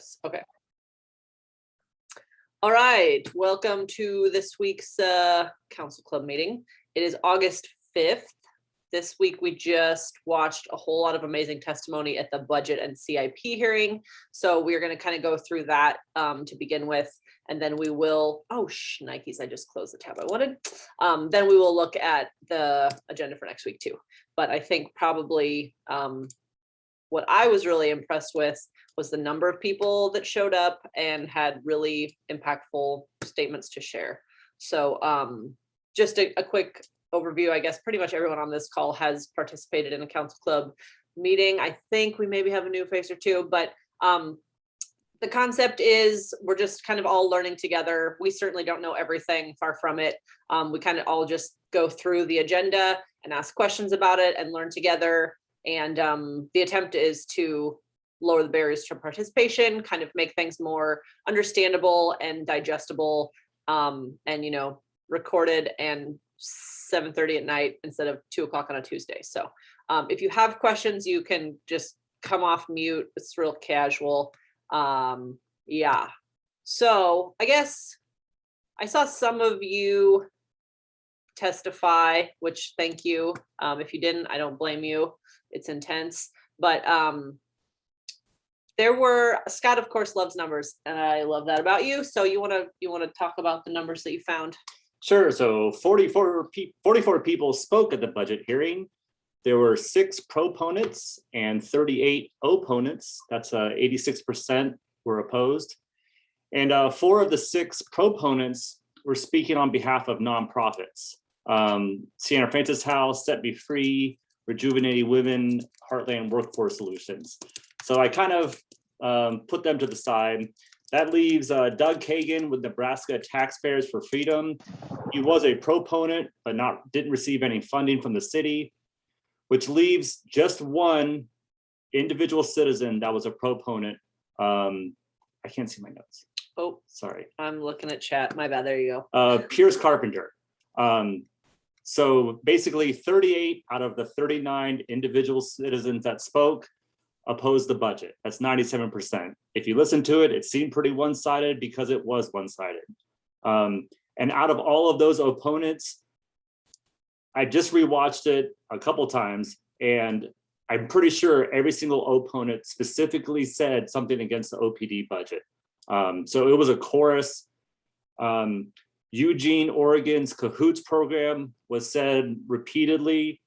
Yes, okay. All right, welcome to this week's Council Club meeting. It is August 5th. This week we just watched a whole lot of amazing testimony at the budget and CIP hearing. So we're going to kind of go through that to begin with, and then we will, Nikes, I just closed the tab I wanted. Then we will look at the agenda for next week too. But I think probably what I was really impressed with was the number of people that showed up and had really impactful statements to share. So just a quick overview, I guess pretty much everyone on this call has participated in a Council Club meeting. I think we maybe have a new face or two, but the concept is we're just kind of all learning together. We certainly don't know everything, far from it. We kind of all just go through the agenda and ask questions about it and learn together. And the attempt is to lower the barriers to participation, kind of make things more understandable and digestible, and, recorded and 7:30 at night instead of 2 o'clock on a Tuesday. So if you have questions, you can just come off mute. It's real casual. Yeah. So I guess I saw some of you testify, which thank you. If you didn't, I don't blame you. It's intense, but there were, Scott of course loves numbers, and I love that about you. So you want to talk about the numbers that you found? Sure. So 44 people spoke at the budget hearing. There were 6 proponents and 38 opponents. That's 86% were opposed. And 4 of the 6 proponents were speaking on behalf of nonprofits. Sienna Francis House, Set Me Free, Rejuvenating Women, Heartland Workforce Solutions. So I kind of put them to the side. That leaves Doug Kagan with Nebraska Taxpayers for Freedom. He was a proponent, but didn't receive any funding from the city, which leaves just one individual citizen that was a proponent. I can't see my notes. Oh, sorry. I'm looking at chat. My bad. There you go. Pierce Carpenter. So basically 38 out of the 39 individual citizens that spoke opposed the budget. That's 97%. If you listen to it, it seemed pretty one-sided because it was one-sided. And out of all of those opponents, I just rewatched it a couple times, and I'm pretty sure every single opponent specifically said something against the OPD budget. So it was a chorus. Eugene, Oregon's CAHOOTS program was said repeatedly.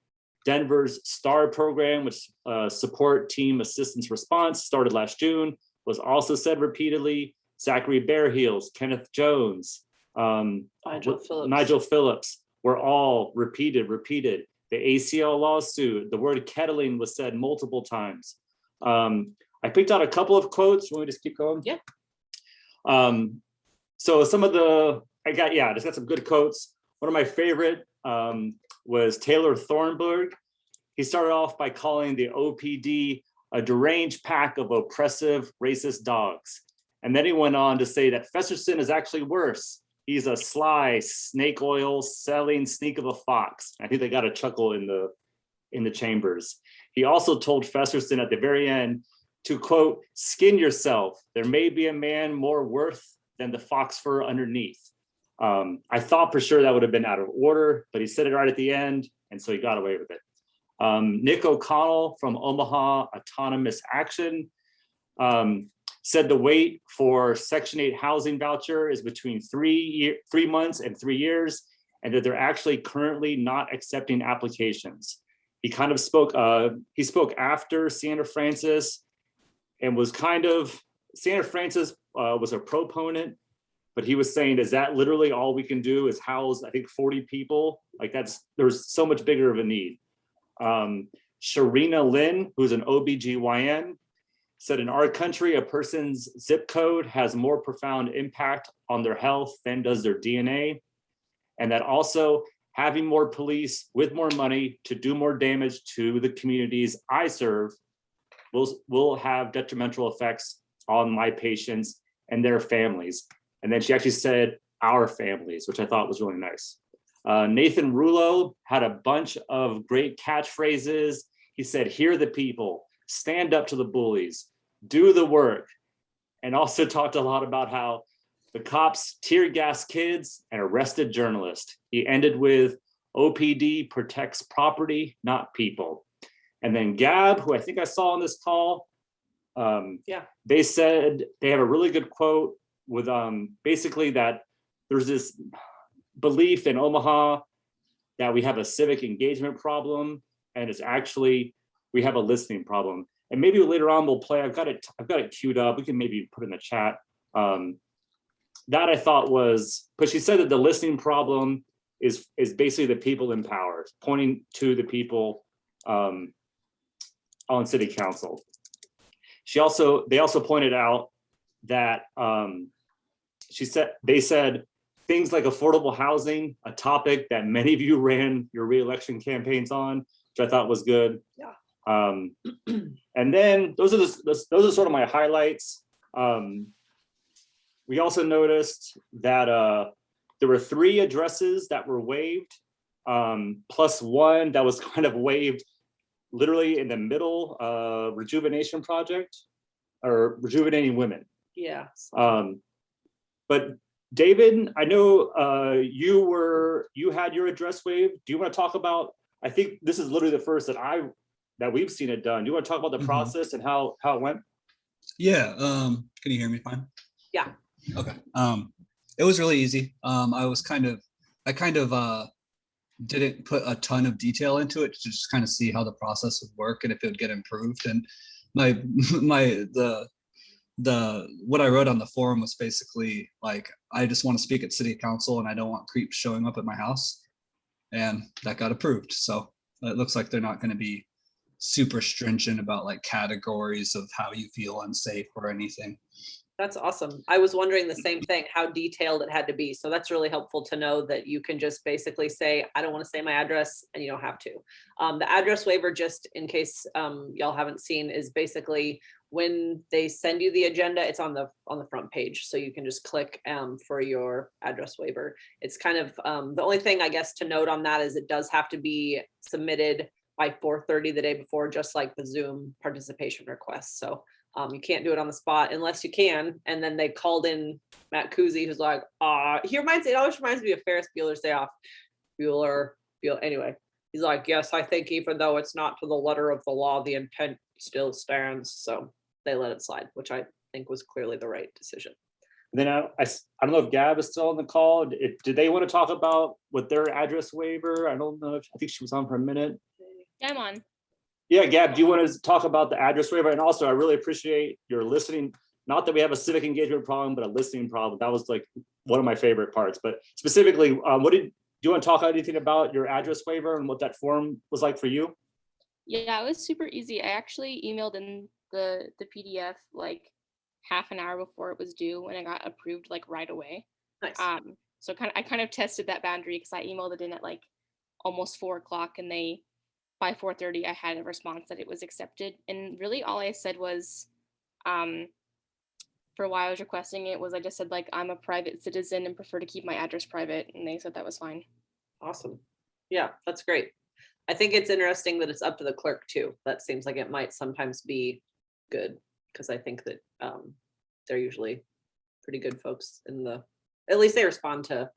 Denver's STAR program, which Support Team Assistance Response, started last June, was also said repeatedly. Zachary Bearheels, Kenneth Jones, Nigel Phillips were all repeated. The ACL lawsuit, the word kettling was said multiple times. I picked out a couple of quotes. Want me to just keep going? Yeah. So some of I just got some good quotes. One of my favorite was Taylor Thornburg. He started off by calling the OPD a deranged pack of oppressive, racist dogs. And then he went on to say that Festerson is actually worse. He's a sly, snake oil selling sneak of a fox. I think they got a chuckle in the chambers. He also told Festerson at the very end to, quote, skin yourself. There may be a man more worth than the fox fur underneath. I thought for sure that would have been out of order, but he said it right at the end, and so he got away with it. Nick O'Connell from Omaha Autonomous Action said the wait for Section 8 housing voucher is between 3 months and 3 years, and that they're actually currently not accepting applications. He kind of spoke after Sienna Francis, and was Sienna Francis was a proponent, but he was saying, is that literally all we can do is house, I think, 40 people? Like there's so much bigger of a need. Sharina Lynn, who's an OBGYN, said in our country, a person's zip code has more profound impact on their health than does their DNA. And that also having more police with more money to do more damage to the communities I serve will have detrimental effects on my patients and their families. And then she actually said our families, which I thought was really nice. Nathan Rulo had a bunch of great catchphrases. He said, hear the people, stand up to the bullies, do the work. and also talked a lot about how the cops tear gas kids and arrested journalists. He ended with OPD protects property, not people. And then Gab, who I think I saw on this call, they said they have a really good quote with basically that there's this belief in Omaha that we have a civic engagement problem, and it's actually we have a listening problem. And maybe later on we'll play. I've got it queued up. We can maybe put in the chat. That I thought was, but she said that the listening problem is basically the people in power, pointing to the people on city council. They also pointed out that they said things like affordable housing, a topic that many of you ran your re-election campaigns on, which I thought was good. Yeah. And then those are sort of my highlights. We also noticed that there were 3 addresses that were waived, plus one that was kind of waived literally in the middle of rejuvenation project or rejuvenating women. Yeah. But David, I know you had your address waived. Do you want to talk about, I think this is literally the first that we've seen it done. Do you want to talk about the process and how it went? Yeah. Can you hear me fine? Yeah. Okay. It was really easy. I kind of didn't put a ton of detail into it to just kind of see how the process would work and if it would get improved. And what I wrote on the forum was basically like, I just want to speak at city council and I don't want creeps showing up at my house. And that got approved. So it looks like they're not going to be super stringent about like categories of how you feel unsafe or anything. That's awesome. I was wondering the same thing, how detailed it had to be. So that's really helpful to know that you can just basically say, I don't want to say my address, and you don't have to. The address waiver, just in case y'all haven't seen, is basically when they send you the agenda, it's on the front page. So you can just click for your address waiver. It's kind of the only thing I guess to note on that is it does have to be submitted by 4:30 the day before, just like the Zoom participation request. So you can't do it on the spot unless you can. And then they called in Matt Kuzi, who's like, it always reminds me of Ferris Bueller's Day Off. Anyway, he's like, yes, I think even though it's not to the letter of the law, the intent still stands. So they let it slide, which I think was clearly the right decision. And then I don't know if Gab is still on the call. Did they want to talk about what their address waiver? I don't know. I think she was on for a minute. Yeah, I'm on. Yeah, Gab, do you want to talk about the address waiver? And also, I really appreciate your listening. Not that we have a civic engagement problem, but a listening problem. That was like one of my favorite parts. But specifically, do you want to talk anything about your address waiver and what that form was like for you? Yeah, it was super easy. I actually emailed in the PDF like half an hour before it was due, and I got approved like right away. Nice. So I kind of tested that boundary because I emailed it in at like almost 4 o'clock, and by 4:30 I had a response that it was accepted. And really all I said was, for why I was requesting it was I just said like, I'm a private citizen and prefer to keep my address private, and they said that was fine. Awesome. Yeah, that's great. I think it's interesting that it's up to the clerk too. That seems like it might sometimes be good, because I think that they're usually pretty good folks at least they respond to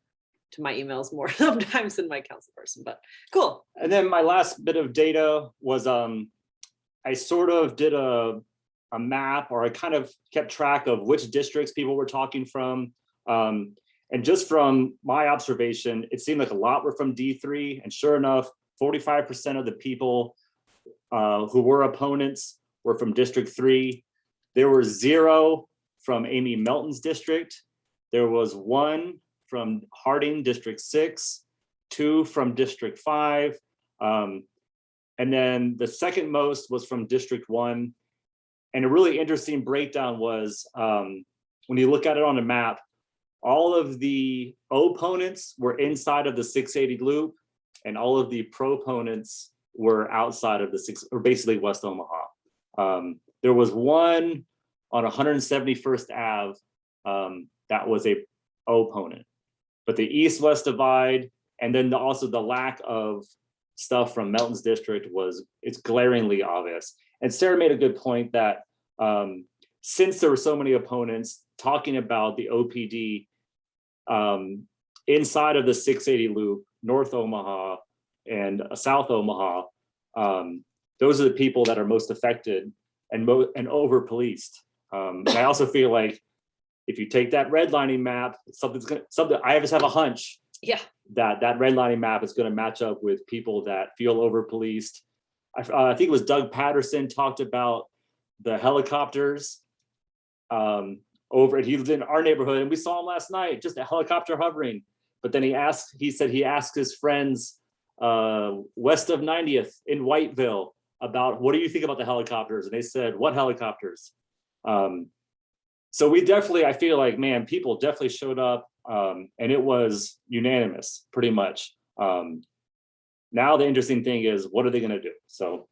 my emails more sometimes than my council person, but cool. And then my last bit of data was I sort of did a map, or I kind of kept track of which districts people were talking from. And just from my observation, it seemed like a lot were from D3, and sure enough, 45% of the people who were opponents were from District 3. There were 0 from Amy Melton's district. There was 1 from Harding, District 6, 2 from District 5. And then the second most was from District 1. And a really interesting breakdown was when you look at it on a map, all of the opponents were inside of the 680 loop, and all of the proponents were outside of or basically West Omaha. There was 1 on 171st Ave that was a opponent, but the east-west divide, and then also the lack of stuff from Melton's district it's glaringly obvious. And Sarah made a good point that since there were so many opponents talking about the OPD inside of the 680 loop, North Omaha and South Omaha, those are the people that are most affected and over policed. And I also feel like if you take that redlining map, something I just have a hunch Yeah. that redlining map is going to match up with people that feel over policed. I think it was Doug Patterson talked about the helicopters over, he was in our neighborhood and we saw him last night, just a helicopter hovering. But then he said he asked his friends west of 90th in Whiteville about, what do you think about the helicopters? And they said, what helicopters? So we definitely, I feel like, man, people definitely showed up and it was unanimous pretty much. Now the interesting thing is, what are they going to do? So,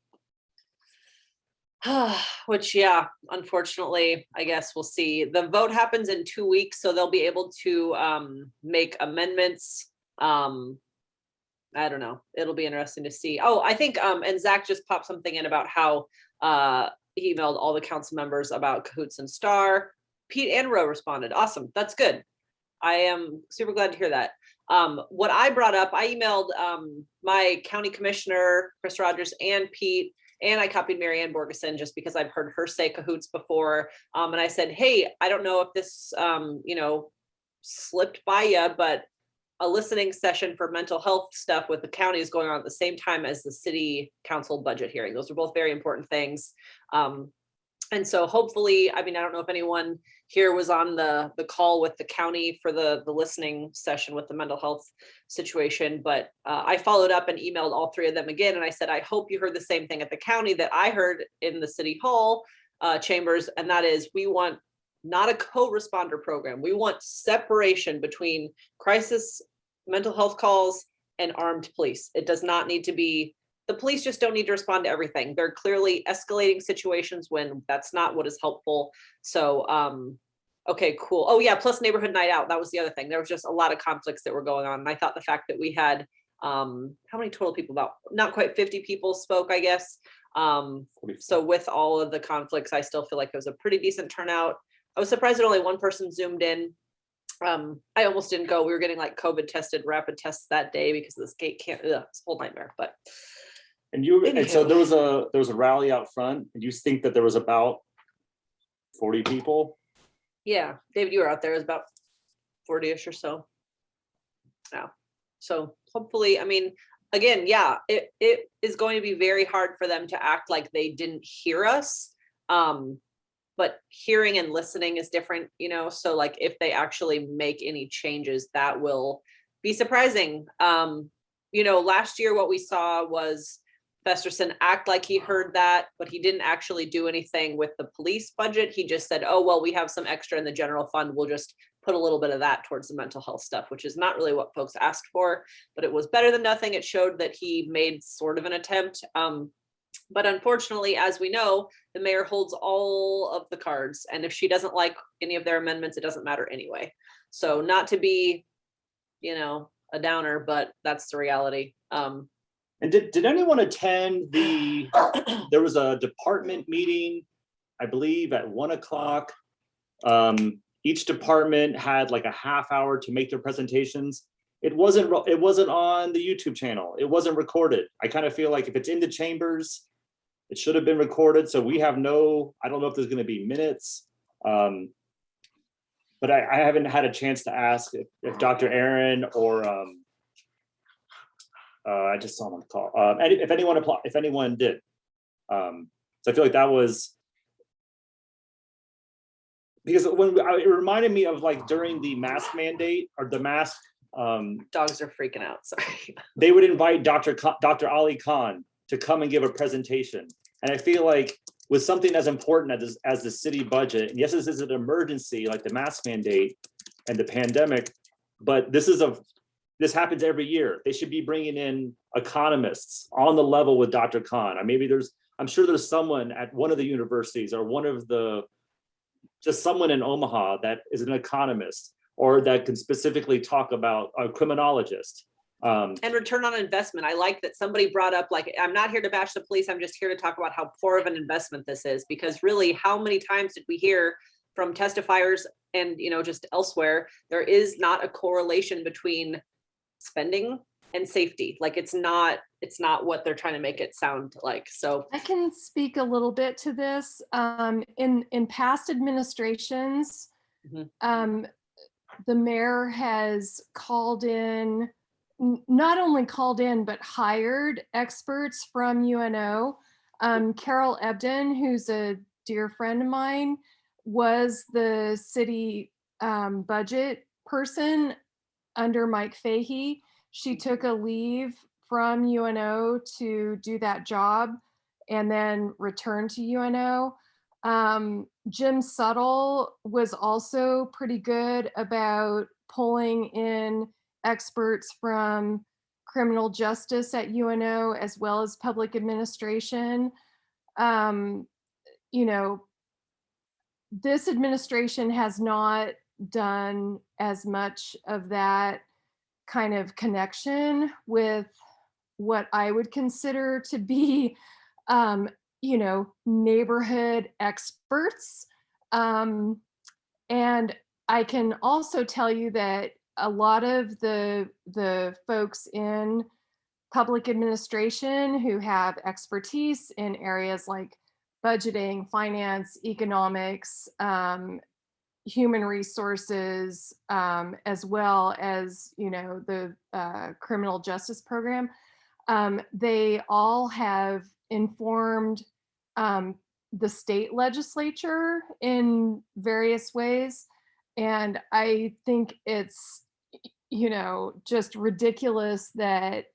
which, yeah, unfortunately, I guess we'll see. The vote happens in 2 weeks, so they'll be able to make amendments. I don't know. It'll be interesting to see. Oh, I think, and Zach just popped something in about how he emailed all the council members about CAHOOTS and STAR. Pete and Roe responded. Awesome. That's good. I am super glad to hear that. What I brought up, I emailed my county commissioner, Chris Rogers, and Pete, and I copied Marianne Borgeson just because I've heard her say CAHOOTS before. And I said, hey, I don't know if this, slipped by you, but a listening session for mental health stuff with the county is going on at the same time as the city council budget hearing. Those are both very important things. And so hopefully, I mean, I don't know if anyone here was on the call with the county for the listening session with the mental health situation, but I followed up and emailed all three of them again. And I said, I hope you heard the same thing at the county that I heard in the city hall chambers. And that is, we want not a co-responder program. We want separation between crisis mental health calls and armed police. It does not need to be, the police just don't need to respond to everything. They're clearly escalating situations when that's not what is helpful. So, okay, cool. Oh yeah, plus neighborhood night out. That was the other thing. There was just a lot of conflicts that were going on. And I thought the fact that we had, how many total people? About not quite 50 people spoke, I guess. So with all of the conflicts, I still feel like it was a pretty decent turnout. I was surprised that only one person zoomed in. I almost didn't go. We were getting like COVID tested, rapid tests that day because this gate can't, it's a whole nightmare, but. And so there was a rally out front, and you think that there was about 40 people? Yeah, David, you were out there. It was about 40-ish or so. Yeah. So hopefully, I mean, again, yeah, it is going to be very hard for them to act like they didn't hear us. But hearing and listening is different, so like if they actually make any changes, that will be surprising. Last year what we saw was Festerson act like he heard that, but he didn't actually do anything with the police budget. He just said, oh, well, we have some extra in the general fund. We'll just put a little bit of that towards the mental health stuff, which is not really what folks asked for, but it was better than nothing. It showed that he made sort of an attempt. But unfortunately, as we know, the mayor holds all of the cards. And if she doesn't like any of their amendments, it doesn't matter anyway. So not to be, a downer, but that's the reality. And did anyone attend there was a department meeting, I believe at 1:00. Each department had like a half hour to make their presentations. It wasn't on the YouTube channel. It wasn't recorded. I kind of feel like if it's in the chambers, it should have been recorded. So we have I don't know if there's going to be minutes. But I haven't had a chance to ask if Dr. Aaron or I just saw him on the call. If anyone did. So I feel like that was, because it reminded me of like during the mask mandate or the mask. Dogs are freaking out, sorry. They would invite Dr. Ali Khan to come and give a presentation. And I feel like with something as important as the city budget, and yes, this is an emergency like the mask mandate and the pandemic, but this happens every year. They should be bringing in economists on the level with Dr. Khan. I'm sure there's someone at one of the universities or just someone in Omaha that is an economist or that can specifically talk about a criminologist. And return on investment. I like that somebody brought up, like, I'm not here to bash the police. I'm just here to talk about how poor of an investment this is, because really, how many times did we hear from testifiers and, just elsewhere, there is not a correlation between spending and safety. Like, it's not what they're trying to make it sound like. So I can speak a little bit to this. In past administrations, Mhm. The mayor has called in, not only called in, but hired experts from UNO. Carol Ebden, who's a dear friend of mine, was the city budget person under Mike Fahey. She took a leave from UNO to do that job and then returned to UNO. Jim Suttle was also pretty good about pulling in experts from criminal justice at UNO as well as public administration. This administration has not done as much of that kind of connection with what I would consider to be neighborhood experts. And I can also tell you that a lot of the folks in public administration who have expertise in areas like budgeting, finance, economics, human resources, as well as, the criminal justice program, they all have informed the state legislature in various ways. And I think it's, just ridiculous that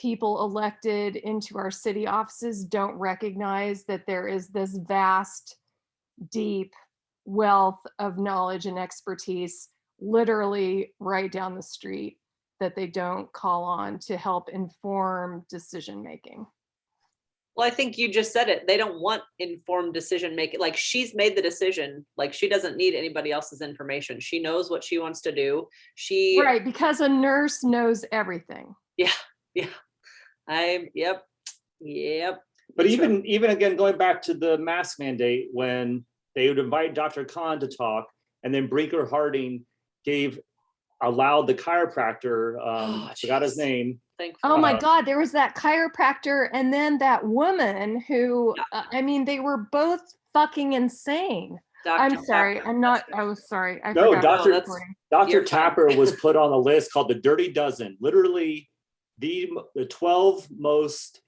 people elected into our city offices don't recognize that there is this vast, deep wealth of knowledge and expertise literally right down the street that they don't call on to help inform decision making. Well, I think you just said it. They don't want informed decision making. Like, she's made the decision. Like, she doesn't need anybody else's information. She knows what she wants to do. Right, because a nurse knows everything. Yeah. Yep. But even again, going back to the mask mandate, when they would invite Dr. Khan to talk, and then Brinker Harding allowed the chiropractor, forgot his name. Oh my God, there was that chiropractor and then that woman who, they were both fucking insane. I'm sorry. I was sorry. I forgot. Dr. Tapper was put on a list called the Dirty Dozen. Literally the 12 most,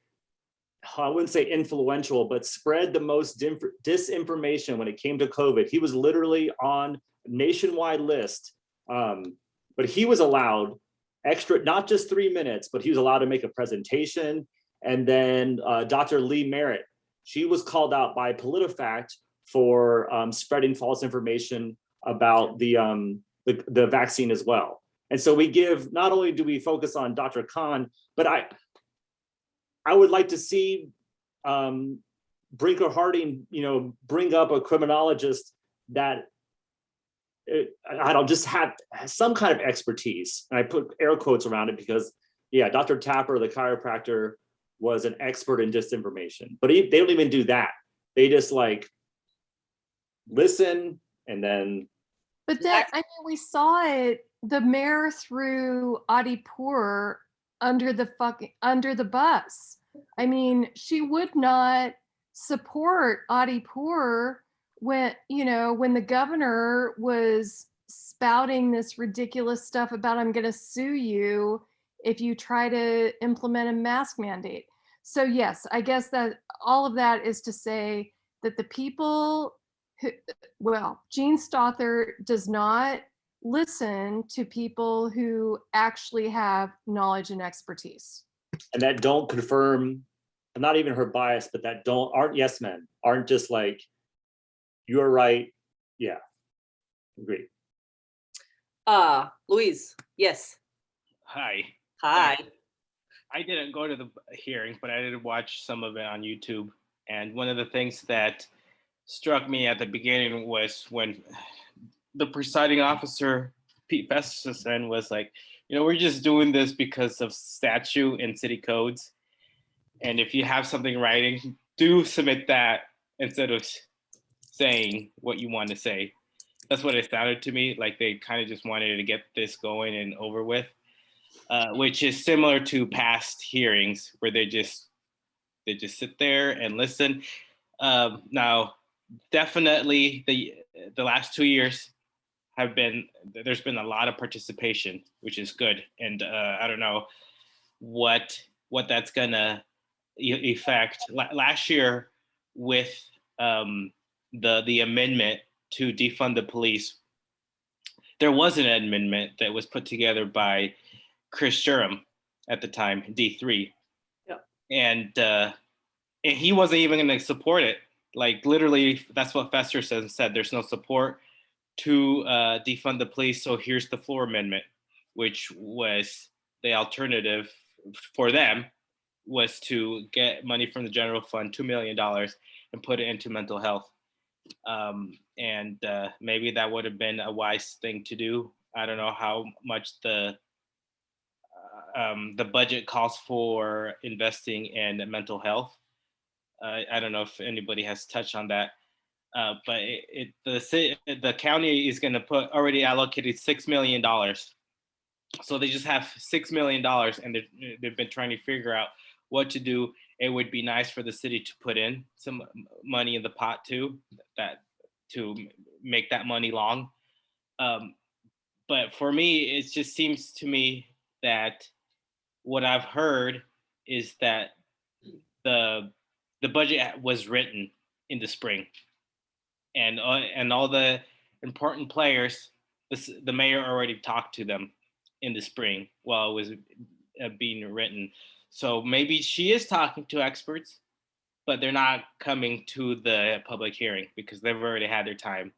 I wouldn't say influential, but spread the most disinformation when it came to COVID. He was literally on a nationwide list. But he was allowed extra, not just 3 minutes, but he was allowed to make a presentation. And then Dr. Lee Merritt, she was called out by PolitiFact for spreading false information about the vaccine as well. And so not only do we focus on Dr. Khan, but I would like to see Brinker Harding, bring up a criminologist that I don't just have some kind of expertise. And I put air quotes around it because, Dr. Tapper, the chiropractor, was an expert in disinformation. But they don't even do that. They just listen and then. But then, we saw it. The mayor threw Adipur under the bus. She would not support Adipur when the governor was spouting this ridiculous stuff about, I'm going to sue you if you try to implement a mask mandate. So yes, I guess that all of that is to say that the people Gene Stother does not listen to people who actually have knowledge and expertise. And that don't confirm, not even her bias, but that aren't yes men, aren't just like, you're right. Yeah, agree. Louise, yes. Hi. Hi. I didn't go to the hearing, but I did watch some of it on YouTube. And one of the things that struck me at the beginning was when the presiding officer, Pete Festerson, was like we're just doing this because of statute and city codes. And if you have something in writing, do submit that instead of saying what you want to say. That's what it sounded to me, like they kind of just wanted to get this going and over with, which is similar to past hearings where they just sit there and listen. Now, definitely the last 2 years there's been a lot of participation, which is good. And I don't know what that's gonna affect. Last year with the amendment to defund the police, there was an amendment that was put together by Chris Durham at the time, D3. Yep. And he wasn't even going to support it. Like literally, that's what Fester said. There's no support to defund the police. So here's the floor amendment, which was the alternative for them, was to get money from the general fund, $2 million, and put it into mental health. And maybe that would have been a wise thing to do. I don't know how much the budget calls for investing in mental health. I don't know if anybody has touched on that, but the county is going to already allocated $6 million. So they just have $6 million, and they've been trying to figure out what to do. It would be nice for the city to put in some money in the pot too, to make that money long. But for me, it just seems to me that what I've heard is that the budget was written in the spring, and all the important players, the mayor already talked to them in the spring while it was being written. So maybe she is talking to experts, but they're not coming to the public hearing because they've already had their time.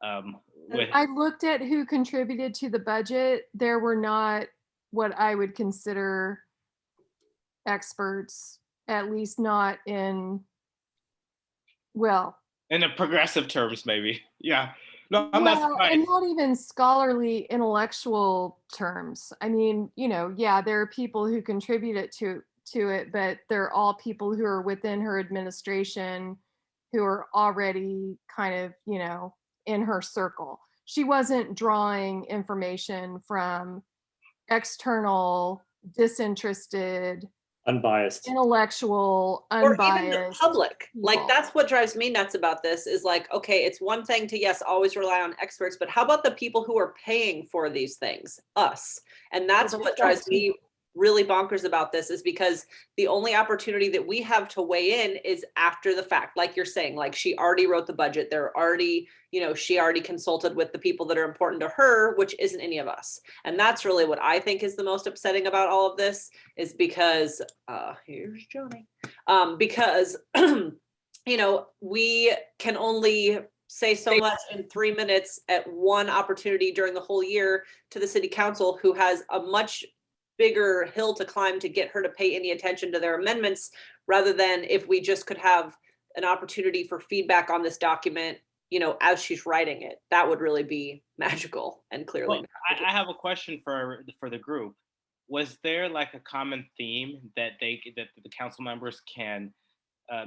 I looked at who contributed to the budget. There were not what I would consider experts, at least not in, well, in the progressive terms, maybe. Yeah. No, I'm not surprised. and not even scholarly intellectual terms. I mean, yeah, there are people who contributed to it, but they're all people who are within her administration who are already kind of, in her circle. She wasn't drawing information from external, disinterested, Unbiased. intellectual, Or even the unbiased public. Like people. that's what drives me nuts about this is like, okay, it's one thing to, yes, always rely on experts, but how about the people who are paying for these things? Us. And that's Well, what that's drives me really bonkers about this, is because the only opportunity that we have to weigh in is after the fact. Like you're saying, like she already wrote the budget. They're already, she already consulted with the people that are important to her, which isn't any of us. And that's really what I think is the most upsetting about all of this, is because here's Johnny. Because we can only say so much in 3 minutes at one opportunity during the whole year to the city council, who has a much bigger hill to climb to get her to pay any attention to their amendments, rather than if we just could have an opportunity for feedback on this document, as she's writing it. That would really be magical and clearly. Well, I have a question for the group. Was there like a common theme that the council members can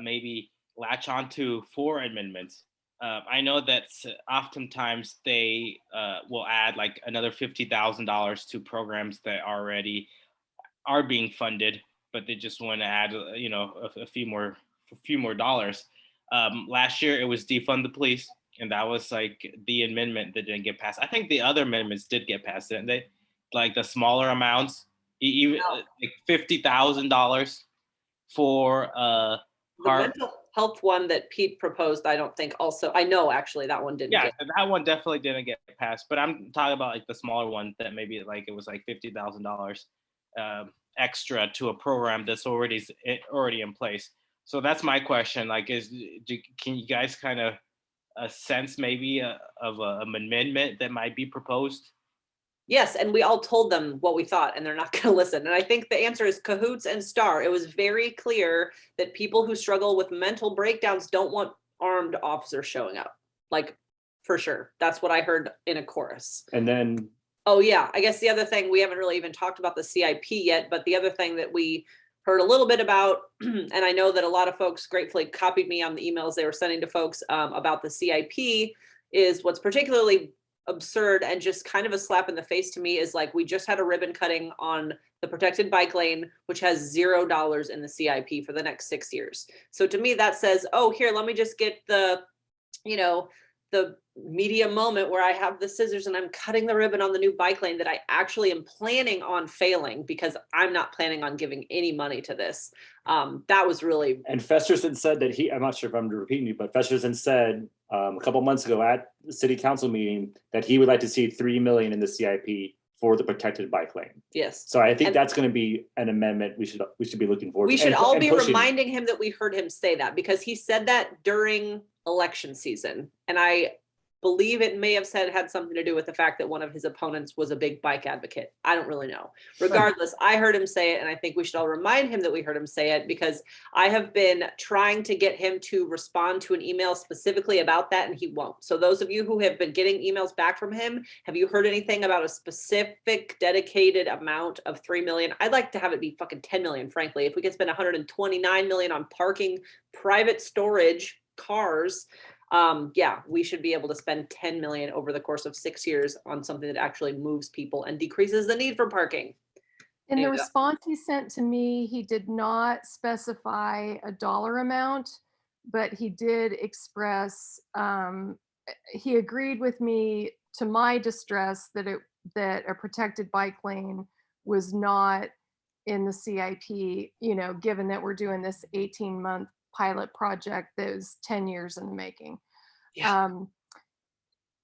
maybe latch onto for amendments? I know that oftentimes they will add like another $50,000 to programs that already are being funded, but they just want to add, a few more dollars. Last year it was defund the police, and that was like the amendment that didn't get passed. I think the other amendments did get passed, didn't they? Like the smaller amounts, even like $50,000 for the mental health one that Pete proposed, I don't think also, I know actually that one didn't yeah, get. that one definitely didn't get passed, but I'm talking about like the smaller one that maybe like it was like $50,000 extra to a program that's already in place. So that's my question. Like, can you guys kind of sense maybe of an amendment that might be proposed? Yes, and we all told them what we thought, and they're not going to listen. And I think the answer is CAHOOTS and STAR. It was very clear that people who struggle with mental breakdowns don't want armed officers showing up. Like, for sure. That's what I heard in a chorus. And then Oh yeah, I guess the other thing, we haven't really even talked about the CIP yet, but the other thing that we heard a little bit about, and I know that a lot of folks gratefully copied me on the emails they were sending to folks about the CIP, is what's particularly absurd and just kind of a slap in the face to me is like, we just had a ribbon cutting on the protected bike lane, which has $0 in the CIP for the next 6 years. So to me, that says, oh, here, let me just get the, you know, the media moment where I have the scissors and I'm cutting the ribbon on the new bike lane that I actually am planning on failing because I'm not planning on giving any money to this. That was really. And Festerson said that I'm not sure if I'm repeating you, but Festerson said a couple months ago at the city council meeting that he would like to see 3 million in the CIP for the protected bike lane. Yes. So I think that's going to be an amendment we should be looking forward to. We should all be pushing. reminding him that we heard him say that, because he said that during election season. And I believe it may have had something to do with the fact that one of his opponents was a big bike advocate. I don't really know. Regardless, I heard him say it, and I think we should all remind him that we heard him say it, because I have been trying to get him to respond to an email specifically about that, and he won't. So those of you who have been getting emails back from him, have you heard anything about a specific dedicated amount of 3 million? I'd like to have it be fucking 10 million, frankly. If we could spend 129 million on parking, private storage, cars, yeah, we should be able to spend 10 million over the course of 6 years on something that actually moves people and decreases the need for parking. In the response he sent to me, he did not specify a dollar amount, but he did express, he agreed with me to my distress that a protected bike lane was not in the CIP, you know, given that we're doing this 18-month pilot project that was 10 years in the making. Yeah.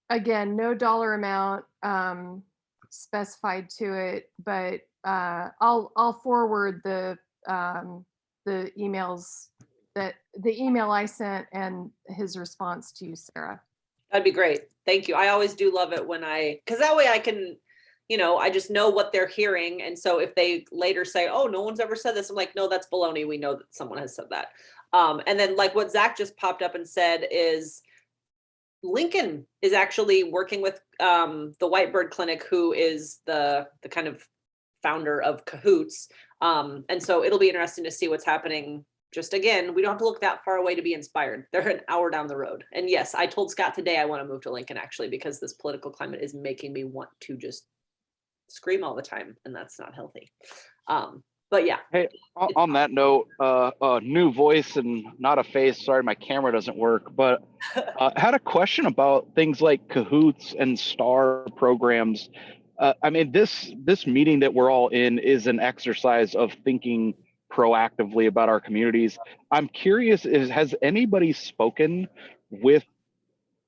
Again, no dollar amount specified to it, but I'll forward the emails the email I sent and his response to you, Sarah. That'd be great. Thank you. I always do love it when because that way I can, you know, I just know what they're hearing. And so if they later say, oh, no one's ever said this, I'm like, no, that's baloney. We know that someone has said that. And then like what Zach just popped up and said is Lincoln is actually working with the Whitebird Clinic, who is the kind of founder of CAHOOTS. And so it'll be interesting to see what's happening. Just again, we don't have to look that far away to be inspired. They're an hour down the road. And yes, I told Scott today I want to move to Lincoln, actually, because this political climate is making me want to just scream all the time, and that's not healthy. But yeah. Hey, on that note, new voice and not a face. Sorry, my camera doesn't work. But had a question about things like CAHOOTS and STAR programs. I mean, this meeting that we're all in is an exercise of thinking proactively about our communities. I'm curious, has anybody spoken with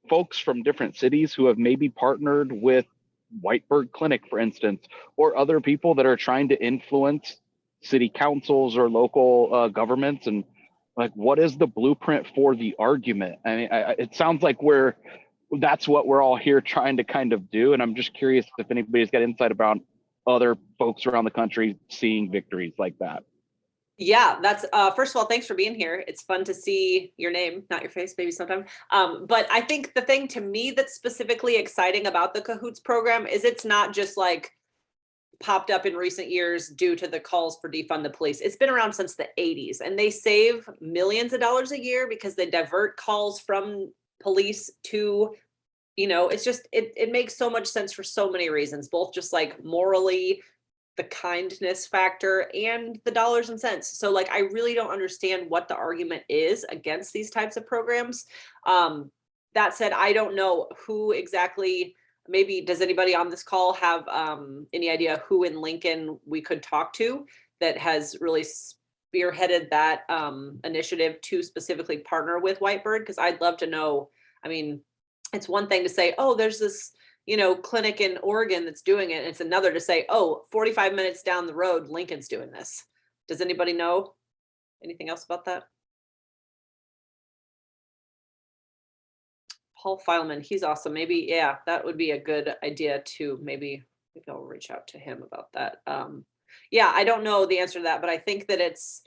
folks from different cities who have maybe partnered with Whitebird Clinic, for instance, or other people that are trying to influence city councils or local governments? And like, what is the blueprint for the argument? I mean, it sounds like that's what we're all here trying to kind of do. And I'm just curious if anybody's got insight about other folks around the country seeing victories like that. Yeah, that's first of all, thanks for being here. It's fun to see your name, not your face, maybe sometime. But I think the thing to me that's specifically exciting about the CAHOOTS program is it's not just like popped up in recent years due to the calls for defund the police. It's been around since the 80s, and they save millions of dollars a year because they divert calls from police to, you know, it's just, it makes so much sense for so many reasons, both just like morally, the kindness factor, and the dollars and cents. So like, I really don't understand what the argument is against these types of programs. That said, I don't know who exactly, maybe does anybody on this call have any idea who in Lincoln we could talk to that has really spearheaded that initiative to specifically partner with Whitebird? Because I'd love to know. I mean, it's one thing to say, oh, there's this, you know, clinic in Oregon that's doing it. It's another to say, oh, 45 minutes down the road, Lincoln's doing this. Does anybody know anything else about that? Paul Fileman, he's awesome. Maybe, yeah, that would be a good idea to maybe I'll reach out to him about that. Yeah, I don't know the answer to that, but I think that it's,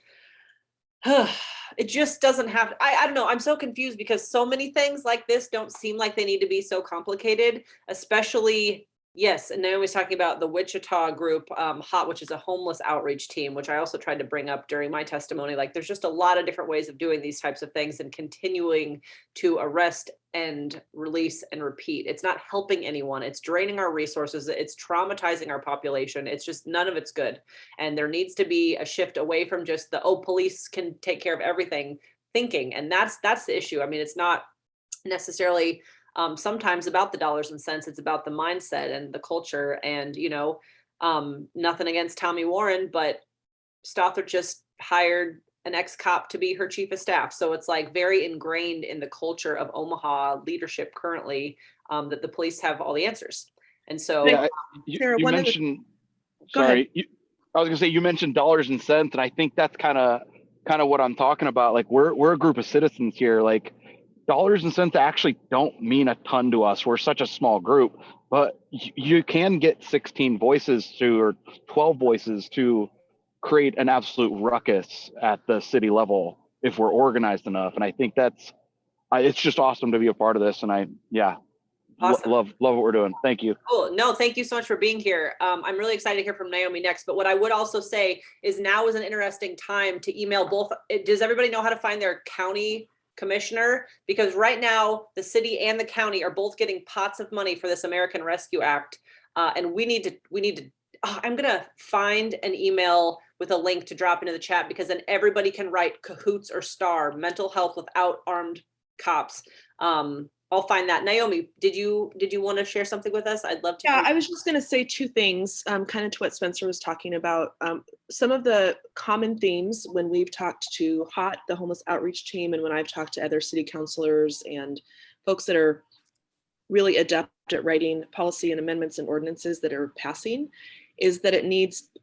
it just doesn't have, I don't know. I'm so confused because so many things like this don't seem like they need to be so complicated, especially Yes, and Naomi's talking about the Wichita group, HOT, which is a homeless outreach team, which I also tried to bring up during my testimony. Like, there's just a lot of different ways of doing these types of things and continuing to arrest and release and repeat. It's not helping anyone. It's draining our resources. It's traumatizing our population. It's just none of it's good. And there needs to be a shift away from just the, oh, police can take care of everything thinking. And that's the issue. I mean, it's not necessarily sometimes about the dollars and cents. It's about the mindset and the culture. And, nothing against Tommy Warren, but Stothert just hired an ex-cop to be her chief of staff. So it's like very ingrained in the culture of Omaha leadership currently, that the police have all the answers. And so Yeah, Sarah, you one of the- mentioned, Go ahead. sorry, I was gonna say, you mentioned dollars and cents, and I think that's kind of what I'm talking about. Like, we're a group of citizens here. Like, dollars and cents actually don't mean a ton to us. We're such a small group, but you can get 16 voices or 12 voices to create an absolute ruckus at the city level if we're organized enough. And I think it's just awesome to be a part of this. And Awesome. love what we're doing. Thank you. Cool. No, thank you so much for being here. I'm really excited to hear from Naomi next. But what I would also say is now is an interesting time to email both. Does everybody know how to find their county commissioner? Because right now the city and the county are both getting pots of money for this American Rescue Act. And we need to, I'm going to find an email with a link to drop into the chat, because then everybody can write CAHOOTS or STAR, mental health without armed cops. I'll find that. Naomi, did you want to share something with us? I'd love to. Yeah, I was just going to say two things, kind of to what Spencer was talking about. Some of the common themes when we've talked to HOT, the homeless outreach team, and when I've talked to other city councilors and folks that are really adept at writing policy and amendments and ordinances that are passing, is that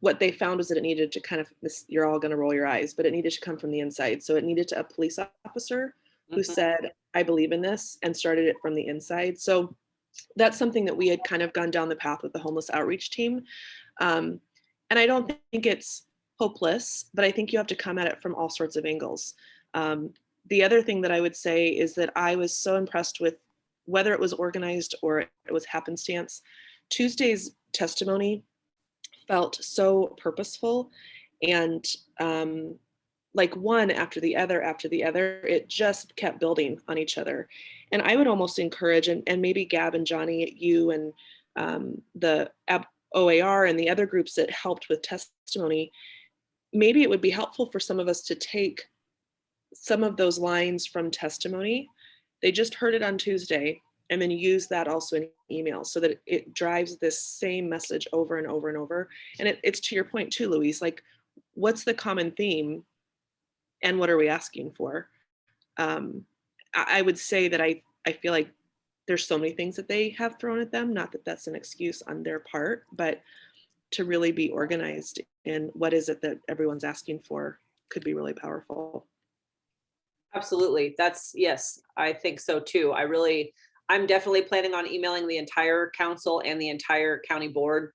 what they found was that it needed to kind of, you're all going to roll your eyes, but it needed to come from the inside. So it needed to a police officer who said, I believe in this, and started it from the inside. So that's something that we had kind of gone down the path with the homeless outreach team. And I don't think it's hopeless, but I think you have to come at it from all sorts of angles. The other thing that I would say is that I was so impressed with, whether it was organized or it was happenstance, Tuesday's testimony felt so purposeful, and like one after the other, it just kept building on each other. And I would almost encourage, and maybe Gab and Johnny, you and the OAR and the other groups that helped with testimony, maybe it would be helpful for some of us to take some of those lines from testimony. They just heard it on Tuesday, and then use that also in email so that it drives this same message over and over and over. And it's to your point too, Louise, like, what's the common theme and what are we asking for? I would say that I feel like there's so many things that they have thrown at them, not that that's an excuse on their part, but to really be organized in what is it that everyone's asking for could be really powerful. Absolutely. Yes, I think so too. I'm definitely planning on emailing the entire council and the entire county board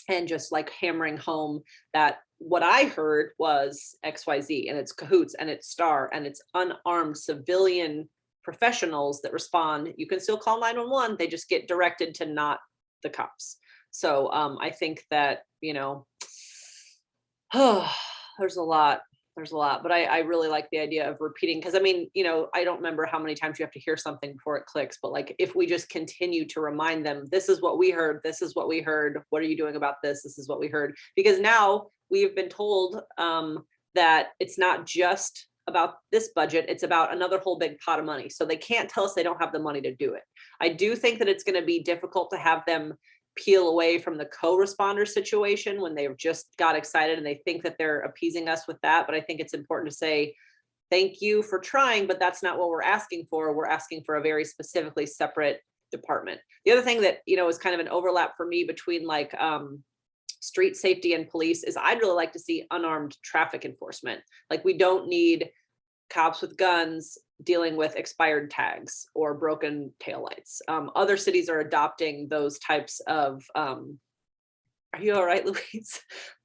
and just like hammering home that what I heard was XYZ, and it's CAHOOTS and it's STAR and it's unarmed civilian professionals that respond. You can still call 911. They just get directed to not the cops. So I think that, there's a lot, but I really like the idea of repeating, because I mean, I don't remember how many times you have to hear something before it clicks, but like, if we just continue to remind them, this is what we heard, what are you doing about this is what we heard, because now we've been told that it's not just about this budget, it's about another whole big pot of money. So they can't tell us they don't have the money to do it. I do think that it's going to be difficult to have them peel away from the co-responder situation when they've just got excited and they think that they're appeasing us with that. But I think it's important to say, thank you for trying, but that's not what we're asking for. We're asking for a very specifically separate department. The other thing that, is kind of an overlap for me between like street safety and police is I'd really like to see unarmed traffic enforcement. Like, we don't need cops with guns dealing with expired tags or broken taillights. Other cities are adopting those types of, are you all right, Louise?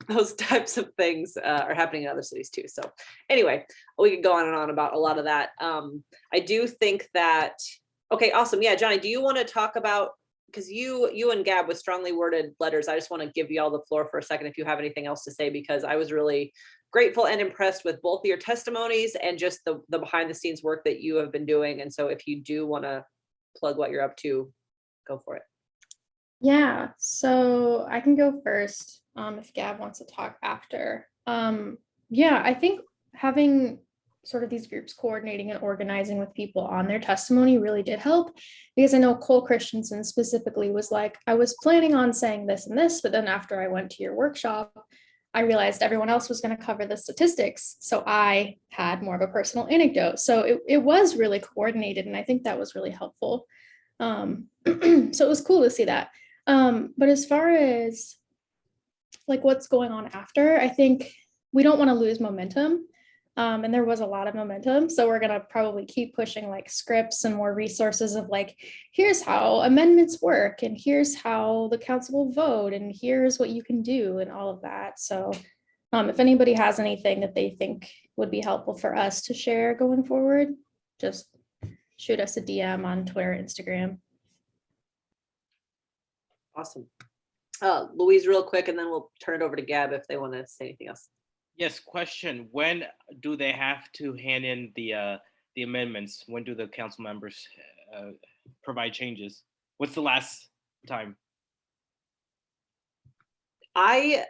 Those types of things are happening in other cities too. So anyway, we could go on and on about a lot of that. I do think that, okay, awesome. Yeah, Johnny, do you want to talk about because you and Gab with strongly worded letters, I just want to give you all the floor for a second if you have anything else to say, because I was really grateful and impressed with both of your testimonies and just the behind the scenes work that you have been doing. And so if you do want to plug what you're up to, go for it. Yeah, so I can go first if Gab wants to talk after. Yeah, I think having sort of these groups coordinating and organizing with people on their testimony really did help, because I know Cole Christensen specifically was like, I was planning on saying this and this, but then after I went to your workshop, I realized everyone else was going to cover the statistics. So I had more of a personal anecdote. So it was really coordinated, and I think that was really helpful. So it was cool to see that. But as far as like what's going on after, I think we don't want to lose momentum. And there was a lot of momentum. So we're going to probably keep pushing like scripts and more resources of like, here's how amendments work, and here's how the council will vote, and here's what you can do, and all of that. So if anybody has anything that they think would be helpful for us to share going forward, just shoot us a DM on Twitter, Instagram. Awesome. Louise, real quick, and then we'll turn it over to Gab if they want to say anything else. Yes, question. When do they have to hand in the amendments? When do the council members provide changes? What's the last time? I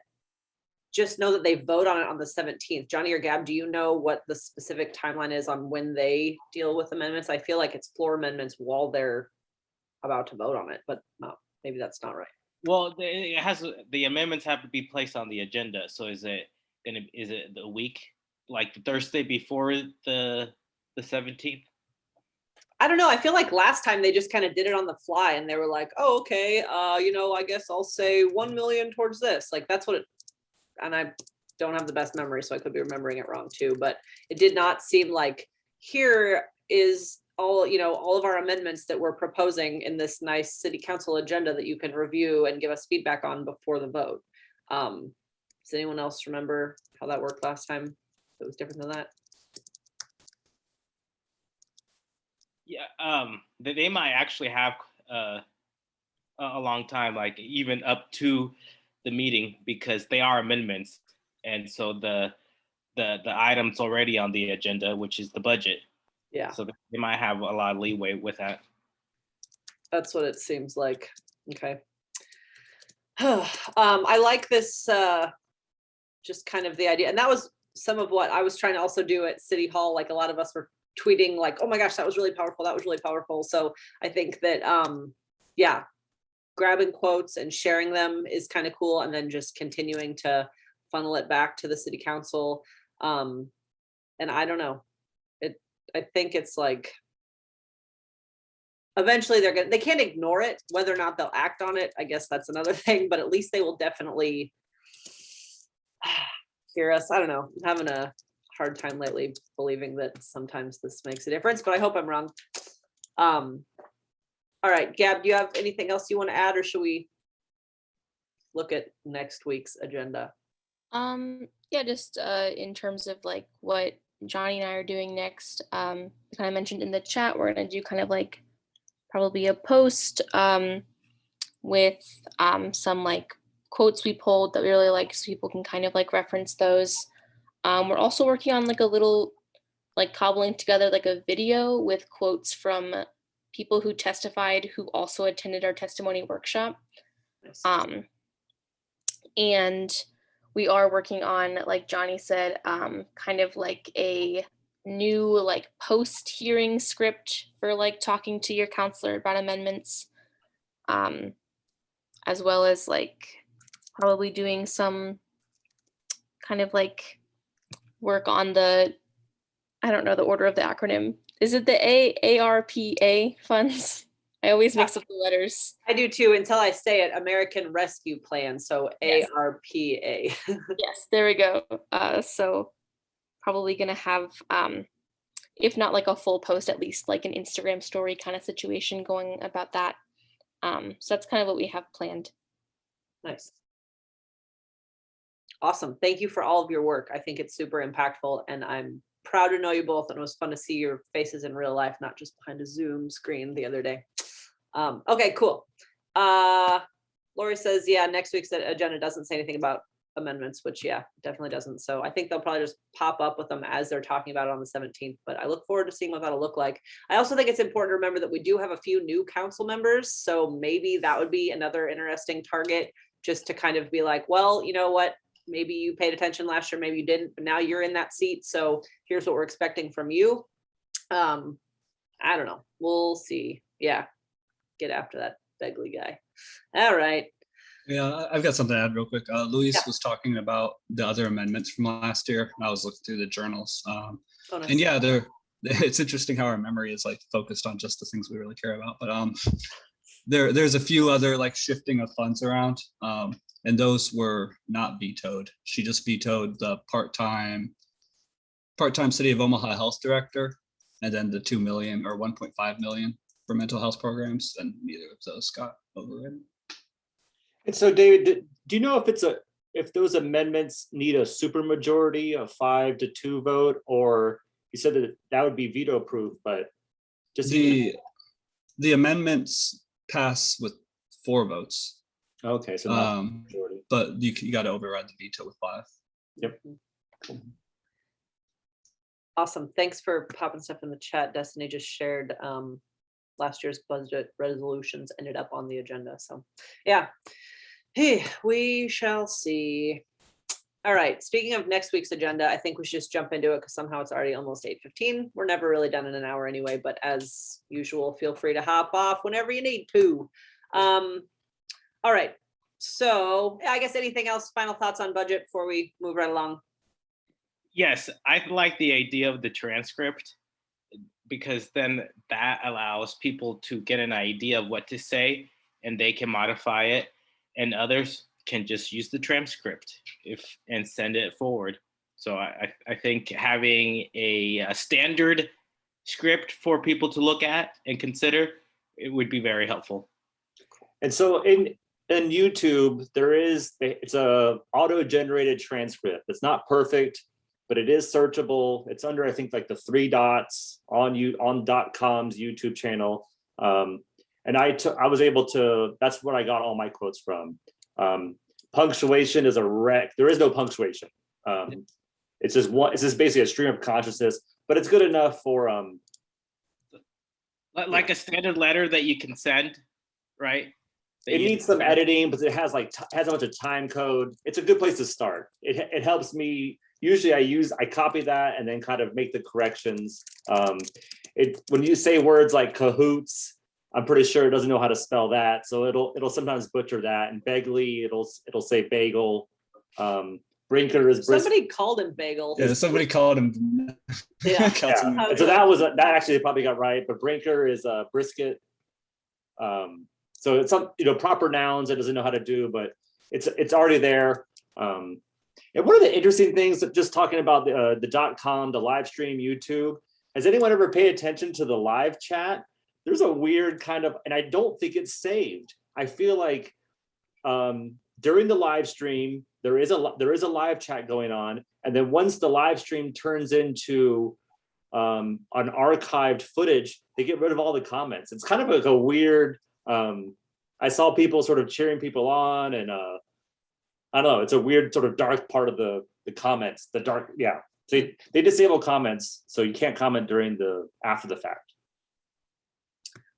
just know that they vote on it on the 17th. Johnny or Gab, do you know what the specific timeline is on when they deal with amendments? I feel like it's floor amendments while they're about to vote on it, but maybe that's not right. Well, the amendments have to be placed on the agenda. So is it the week, like the Thursday before the 17th? I don't know. I feel like last time they just kind of did it on the fly, and they were like, oh, okay, I guess I'll say 1 million towards this. Like that's what it, and I don't have the best memory, so I could be remembering it wrong too, but it did not seem like here is all of our amendments that we're proposing in this nice city council agenda that you can review and give us feedback on before the vote. Does anyone else remember how that worked last time? It was different than that. Yeah, they might actually have a long time, like even up to the meeting, because they are amendments, and so the items already on the agenda, which is the budget. Yeah. So they might have a lot of leeway with that. That's what it seems like. Okay. I like this, just kind of the idea. And that was some of what I was trying to also do at City Hall. Like a lot of us were tweeting like, oh my gosh, that was really powerful. That was really powerful. So I think that, yeah, grabbing quotes and sharing them is kind of cool. And then just continuing to funnel it back to the city council. And I don't know. I think it's like eventually they can't ignore it. Whether or not they'll act on it, I guess that's another thing, but at least they will definitely hear us. I don't know. I'm having a hard time lately believing that sometimes this makes a difference, but I hope I'm wrong. All right, Gab, do you have anything else you want to add, or should we look at next week's agenda? Yeah, just in terms of like what Johnny and I are doing next. Kind of mentioned in the chat, we're gonna do kind of like probably a post with some like quotes we pulled that we really like, so people can kind of like reference those. We're also working on like a little like cobbling together like a video with quotes from people who testified who also attended our testimony workshop. Nice. And we are working on, like Johnny said, kind of like a new like post-hearing script for like talking to your counselor about amendments, as well as like probably doing some kind of like work on the, I don't know the order of the acronym. Is it the ARPA funds? I always mix up the letters. I do too, until I say it, American Rescue Plan, so Yes. ARPA. Yes, there we go. So probably gonna have, if not like a full post, at least like an Instagram story kind of situation going about that. So that's kind of what we have planned. Nice. Awesome. Thank you for all of your work. I think it's super impactful, and I'm proud to know you both, and it was fun to see your faces in real life, not just behind a Zoom screen the other day. Okay, cool. Lori says, yeah, next week's agenda doesn't say anything about amendments, which yeah, definitely doesn't. So I think they'll probably just pop up with them as they're talking about it on the 17th, but I look forward to seeing what that'll look like. I also think it's important to remember that we do have a few new council members. So maybe that would be another interesting target, just to kind of be like, well, you know what, maybe you paid attention last year, maybe you didn't, but now you're in that seat. So here's what we're expecting from you. I don't know. We'll see. Yeah. Get after that Begley guy. All right. Yeah, I've got something to add real quick. Luis Yeah. was talking about the other amendments from last year, and I was looking through the journals. Oh, nice. And yeah, it's interesting how our memory is like focused on just the things we really care about. But there's a few other like shifting of funds around, and those were not vetoed. She just vetoed the part-time City of Omaha Health Director, and then the 2 million or 1.5 million for mental health programs, and neither of those got overridden. And so, David, do you know if those amendments need a supermajority of 5-2 vote, or you said that would be veto proof, but just the amendments pass with 4 votes, okay, so not majority. but you got to override the veto with 5. Yep. Awesome. Thanks for popping stuff in the chat. Destiny just shared last year's budget resolutions ended up on the agenda. So yeah, hey, we shall see. All right. Speaking of next week's agenda, I think we should just jump into it because somehow it's already almost 8:15. We're never really done in an hour anyway, but as usual, feel free to hop off whenever you need to. All right. So I guess anything else, final thoughts on budget before we move right along? Yes, I like the idea of the transcript, because then that allows people to get an idea of what to say and they can modify it, and others can just use the transcript and send it forward. So I think having a standard script for people to look at and consider, it would be very helpful. And so in YouTube, it's a auto-generated transcript. It's not perfect, but it is searchable. It's under, I think, like the 3 dots on .com's YouTube channel. And I was able to, that's what I got all my quotes from. Punctuation is a wreck. There is no punctuation. It's just basically a stream of consciousness, but it's good enough for like a standard letter that you can send, right? It needs some editing, but it has a bunch of time code. It's a good place to start. It helps me. Usually I copy that and then kind of make the corrections. When you say words like CAHOOTS, I'm pretty sure it doesn't know how to spell that. So it'll sometimes butcher that. And Begley, it'll say bagel. Brinker is brisket. Somebody called him bagel. Yeah, somebody called him. Yeah. Councilman. And so that actually they probably got right, but Brinker is brisket. So it's some proper nouns it doesn't know how to do, but it's already there. And one of the interesting things that just talking about the .com, the live stream, YouTube, has anyone ever paid attention to the live chat? There's a weird kind of, and I don't think it's saved. I feel like during the live stream, there is a live chat going on. And then once the live stream turns into an archived footage, they get rid of all the comments. It's kind of like a weird, I saw people sort of cheering people on, and I don't know, it's a weird sort of dark part of the comments, yeah. So they disable comments, so you can't comment after the fact.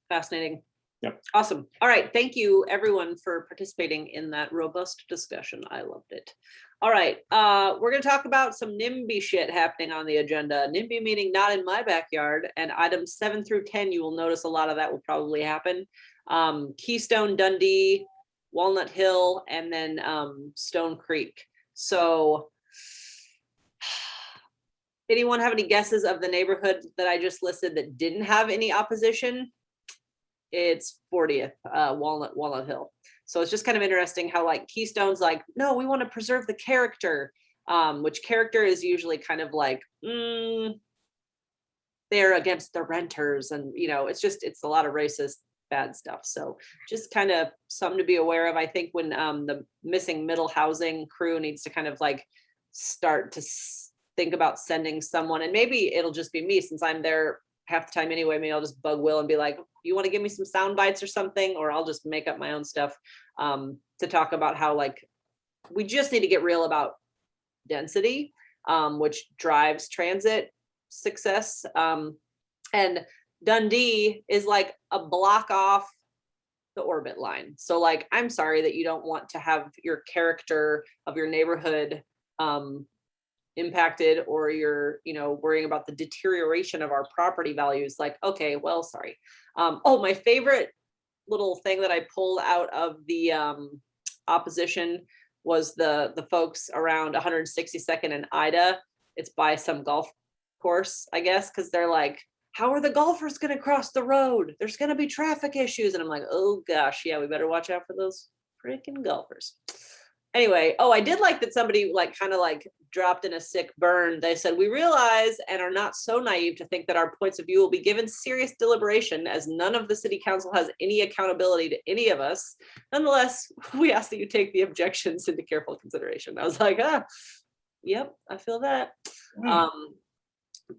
Fascinating. Yep. Awesome. All right. Thank you everyone for participating in that robust discussion. I loved it. All right. We're going to talk about some NIMBY shit happening on the agenda. NIMBY meaning not in my backyard, and items 7 through 10, you will notice a lot of that will probably happen. Keystone, Dundee, Walnut Hill, and then Stone Creek. So anyone have any guesses of the neighborhood that I just listed that didn't have any opposition? It's 40th, Walnut Hill. So it's just kind of interesting how like Keystone's like, no, we want to preserve the character, which character is usually kind of like, they're against the renters. And, it's a lot of racist bad stuff. So just kind of something to be aware of. I think when the missing middle housing crew needs to kind of like start to think about sending someone, and maybe it'll just be me since I'm their half the time anyway. Maybe I'll just bug Will and be like, you want to give me some sound bites or something, or I'll just make up my own stuff to talk about how like we just need to get real about density, which drives transit success. And Dundee is like a block off the orbit line. So like, I'm sorry that you don't want to have your character of your neighborhood impacted, or you're, you know, worrying about the deterioration of our property values. Like, okay, well, sorry. Oh, my favorite little thing that I pulled out of the opposition was the folks around 162nd and Ida. It's by some golf course, I guess, because they're like, how are the golfers going to cross the road? There's going to be traffic issues. And I'm like, oh gosh, yeah, we better watch out for those freaking golfers. Anyway, oh, I did like that somebody like kind of like dropped in a sick burn. They said, we realize and are not so naive to think that our points of view will be given serious deliberation, as none of the city council has any accountability to any of us. Nonetheless, we ask that you take the objections into careful consideration. I was like, yep, I feel that.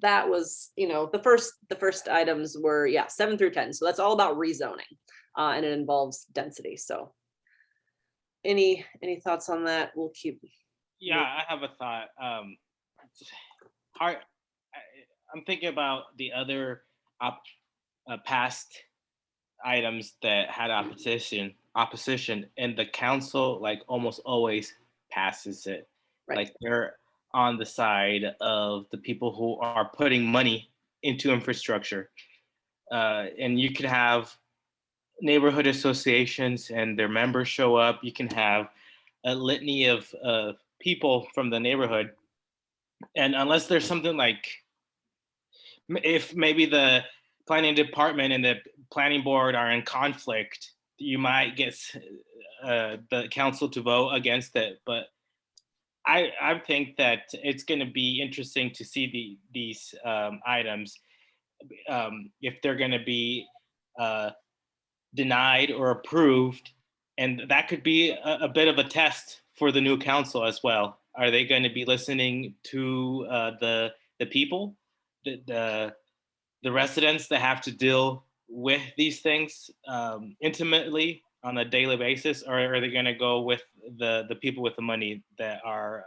That was, you know, the first items were 7 through 10. So that's all about rezoning, and it involves density. So any thoughts on that? We'll keep. Yeah, I have a thought. I'm thinking about the other past items that had opposition, and the council like almost always passes it. Right. Like they're on the side of the people who are putting money into infrastructure. And you could have neighborhood associations and their members show up. You can have a litany of people from the neighborhood. And unless there's something like, if maybe the planning department and the planning board are in conflict, you might get the council to vote against it. But I think that it's going to be interesting to see these items, if they're going to be denied or approved. And that could be a bit of a test for the new council as well. Are they going to be listening to the people, the residents that have to deal with these things intimately on a daily basis, or are they going to go with the people with the money that are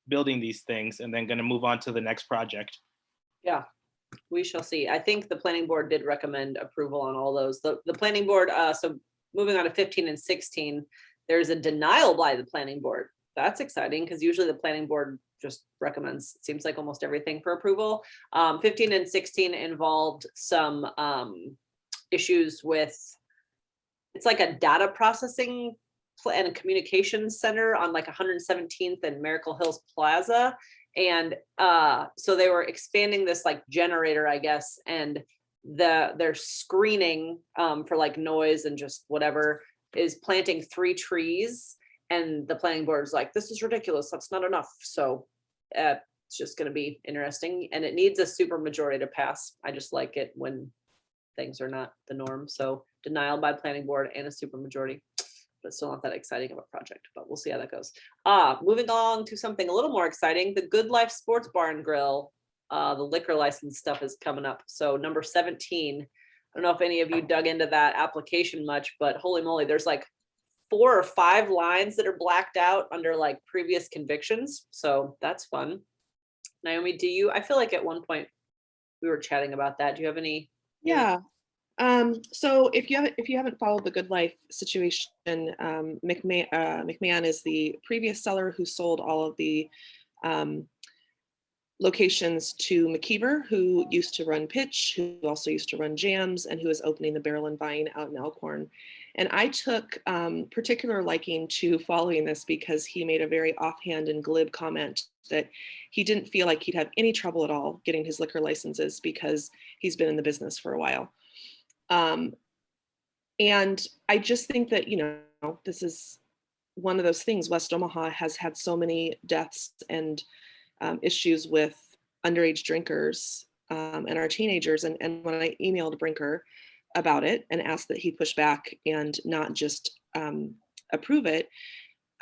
building these things and then going to move on to the next project? Yeah, we shall see. I think the planning board did recommend approval on all those. The planning board, so moving on to 15 and 16, there's a denial by the planning board. That's exciting, because usually the planning board just recommends, it seems like, almost everything for approval. 15 and 16 involved some issues with, it's like a data processing and a communications center on like 117th and Miracle Hills Plaza. And so they were expanding this like generator, I guess, and their screening for like noise and just whatever is planting 3 trees. And the planning board is like, this is ridiculous. That's not enough. So it's just going to be interesting. And it needs a super majority to pass. I just like it when things are not the norm. So denial by planning board and a super majority, but still not that exciting of a project, but we'll see how that goes. Moving on to something a little more exciting, the Good Life Sports Bar and Grill, the liquor license stuff is coming up. So number 17, I don't know if any of you dug into that application much, but holy moly, there's like 4 or 5 lines that are blacked out under like previous convictions. So that's fun. Naomi, I feel like at one point we were chatting about that. Do you have any? Yeah. So if you haven't followed the Good Life situation, McMahon is the previous seller who sold all of the locations to McKeever, who used to run Pitch, who also used to run Jams, and who is opening the Barrel and Vine out in Elkhorn. And I took particular liking to following this because he made a very offhand and glib comment that he didn't feel like he'd have any trouble at all getting his liquor licenses because he's been in the business for a while. And I just think that, this is one of those things. West Omaha has had so many deaths and issues with underage drinkers and our teenagers. And when I emailed Brinker about it and asked that he push back and not just approve it,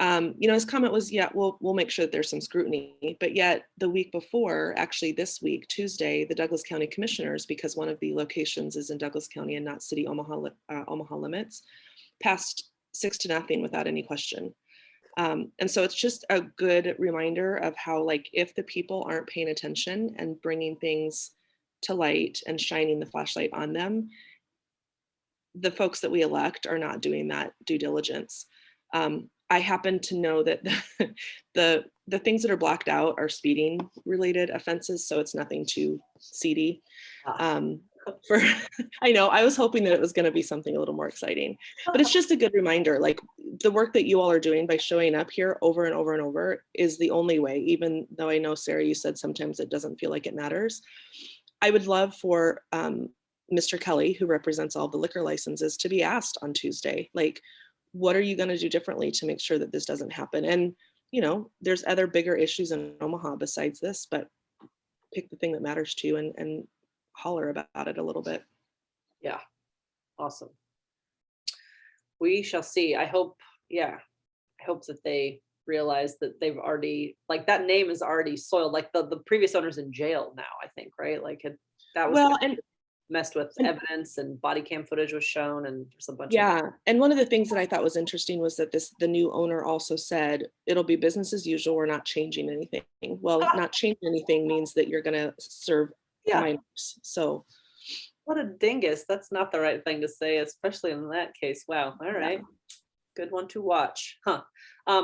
His comment was, yeah, we'll make sure that there's some scrutiny. But yet the week before, actually this week, Tuesday, the Douglas County Commissioners, because one of the locations is in Douglas County and not city Omaha limits, passed 6-0 without any question. And so it's just a good reminder of how, like, if the people aren't paying attention and bringing things to light and shining the flashlight on them, the folks that we elect are not doing that due diligence. I happen to know that the things that are blacked out are speeding related offenses, so it's nothing too seedy. I know, I was hoping that it was going to be something a little more exciting, but it's just a good reminder, like the work that you all are doing by showing up here over and over and over is the only way, even though I know, Sarah, you said sometimes it doesn't feel like it matters. I would love for Mr. Kelly, who represents all the liquor licenses, to be asked on Tuesday, like, what are you going to do differently to make sure that this doesn't happen? And, there's other bigger issues in Omaha besides this, but pick the thing that matters to you and holler about it a little bit. Yeah. Awesome. We shall see. I hope that they realize that they've already, like, that name is already soiled. Like the previous owner's in jail now, I think, right? Like that was messed with evidence, and body cam footage was shown, and there's a bunch of. And one of the things that I thought was interesting was that the new owner also said it'll be business as usual, we're not changing anything. Well, not changing anything means that you're going to serve minors. So what a dingus. That's not the right thing to say, especially in that case. Wow. All right. Good one to watch.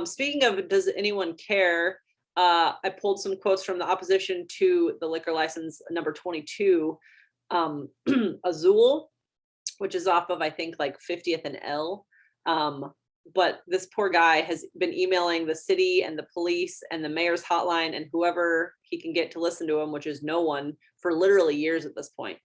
Speaking of, does anyone care? I pulled some quotes from the opposition to the liquor license number 22. Azul, which is off of, I think, like 50th and L. But this poor guy has been emailing the city and the police and the mayor's hotline and whoever he can get to listen to him, which is no one, for literally years at this point.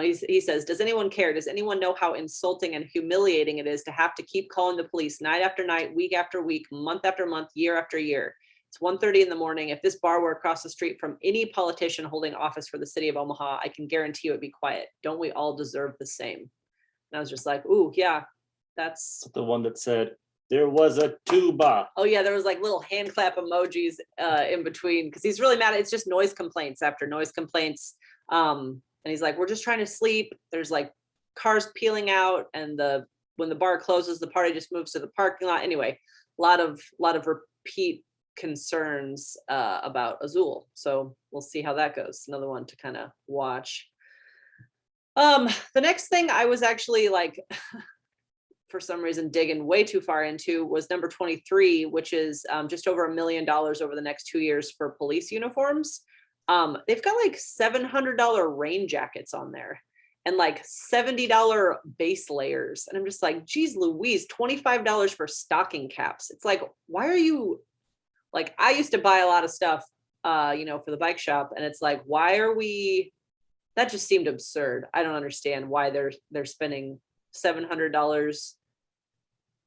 He says, does anyone care? Does anyone know how insulting and humiliating it is to have to keep calling the police night after night, week after week, month after month, year after year? It's 1:30 in the morning. If this bar were across the street from any politician holding office for the city of Omaha, I can guarantee you it'd be quiet. Don't we all deserve the same? And I was just like, ooh, yeah, that's the one that said, there was a tuba. Oh yeah, there was like little hand clap emojis in between, because he's really mad. It's just noise complaints after noise complaints. And he's like, we're just trying to sleep. There's like cars peeling out, and when the bar closes, the party just moves to the parking lot. Anyway, a lot of repeat concerns about Azul. So we'll see how that goes. Another one to kind of watch. The next thing I was actually like, for some reason, digging way too far into was number 23, which is just over $1 million over the next 2 years for police uniforms. They've got like $700 rain jackets on there and like $70 base layers. And I'm just like, geez Louise, $25 for stocking caps. It's like, why are you, like, I used to buy a lot of stuff, for the bike shop, and it's like, why are we, that just seemed absurd. I don't understand why they're spending $700,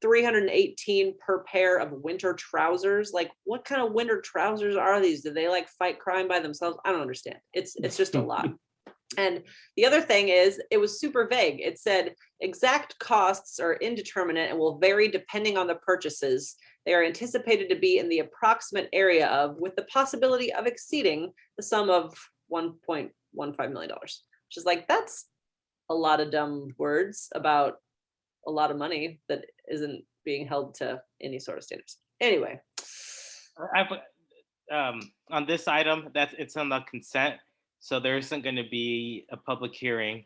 $318 per pair of winter trousers. Like, what kind of winter trousers are these? Do they like fight crime by themselves? I don't understand. It's just a lot. And the other thing is, it was super vague. It said exact costs are indeterminate and will vary depending on the purchases. They are anticipated to be in the approximate area of, with the possibility of exceeding the sum of $1.15 million, which is like, that's a lot of dumb words about a lot of money that isn't being held to any sort of standards. Anyway, on this item, it's on the consent, so there isn't going to be a public hearing.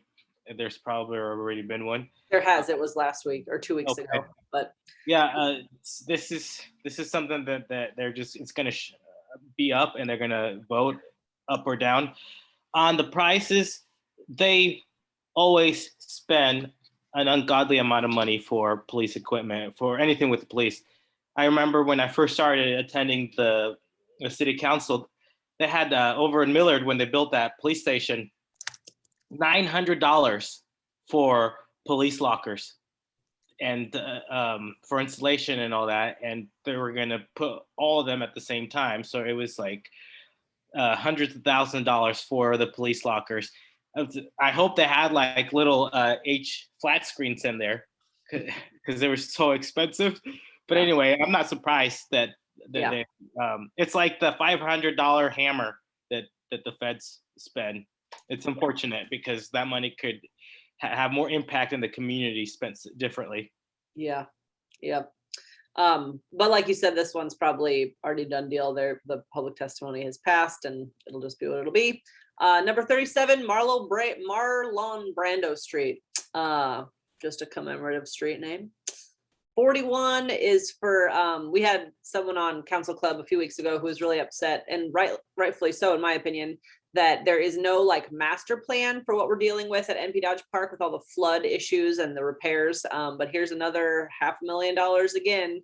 There's probably already been one. There has. It was last week or 2 weeks ago. But yeah, this is something that they're just, it's going to be up, and they're going to vote up or down on the prices. They always spend an ungodly amount of money for police equipment, for anything with the police. I remember when I first started attending the city council, they had over in Millard, when they built that police station, $900 for police lockers and for installation and all that. And they were going to put all of them at the same time. So it was like hundreds of thousands of dollars for the police lockers. I hope they had like little H flat screens in there, because they were so expensive. But anyway, I'm not surprised that Yeah. they, it's like the $500 hammer that the feds spend. It's unfortunate because that money could have more impact in the community spent differently. Yeah. Yep. But like you said, this one's probably already done deal there. The public testimony has passed and it'll just be what it'll be. Number 37, Marlon Brando Street. Just a commemorative street name. 41 is for, we had someone on Council Club a few weeks ago who was really upset, and rightfully so, in my opinion, that there is no like master plan for what we're dealing with at NP Dodge Park with all the flood issues and the repairs. But here's another $500,000 again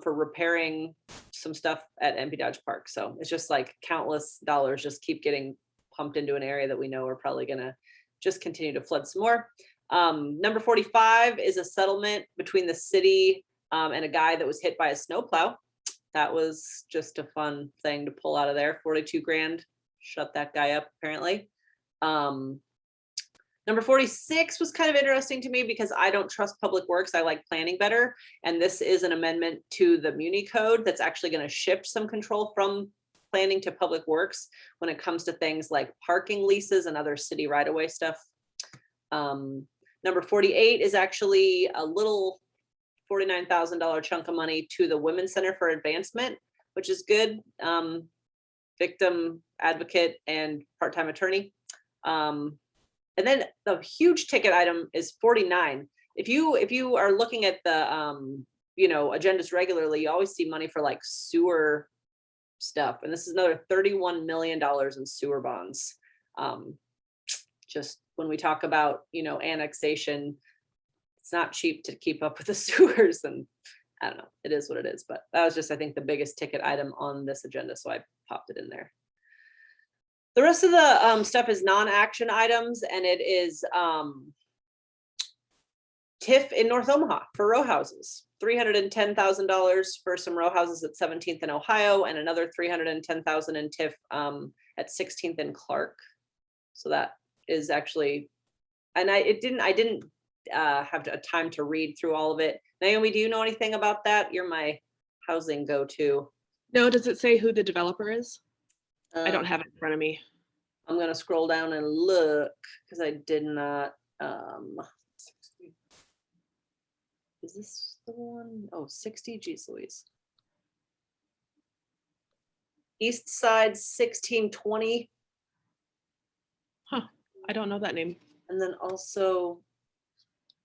for repairing some stuff at NP Dodge Park. So it's just like countless dollars just keep getting pumped into an area that we know are probably gonna just continue to flood some more. Number 45 is a settlement between the city and a guy that was hit by a snowplow. That was just a fun thing to pull out of there. 42 grand, shut that guy up apparently. Number 46 was kind of interesting to me because I don't trust public works. I like planning better. And this is an amendment to the Muni Code that's actually going to shift some control from planning to public works when it comes to things like parking leases and other city right-of-way stuff. Number 48 is actually a little $49,000 chunk of money to the Women's Center for Advancement, which is good. Victim advocate and part-time attorney. And then the huge ticket item is 49. If you are looking at the agendas regularly, you always see money for like sewer stuff, and this is another $31 million in sewer bonds. Just when we talk about annexation, it's not cheap to keep up with the sewers, and I don't know, it is what it is. But that was just, I think, the biggest ticket item on this agenda, so I popped it in there. The rest of the stuff is non-action items, and it is TIF in North Omaha for row houses. $310,000 for some row houses at 17th and Ohio, and another $310,000 in TIF at 16th and Clark. So that is actually, and I didn't have a time to read through all of it. Naomi, do you know anything about that? You're my housing go-to. No, does it say who the developer is? I don't have it in front of me. I'm gonna scroll down and look because I did not. Is this the one? Oh, 60, geez Louise. East Side 1620. Huh, I don't know that name. And then also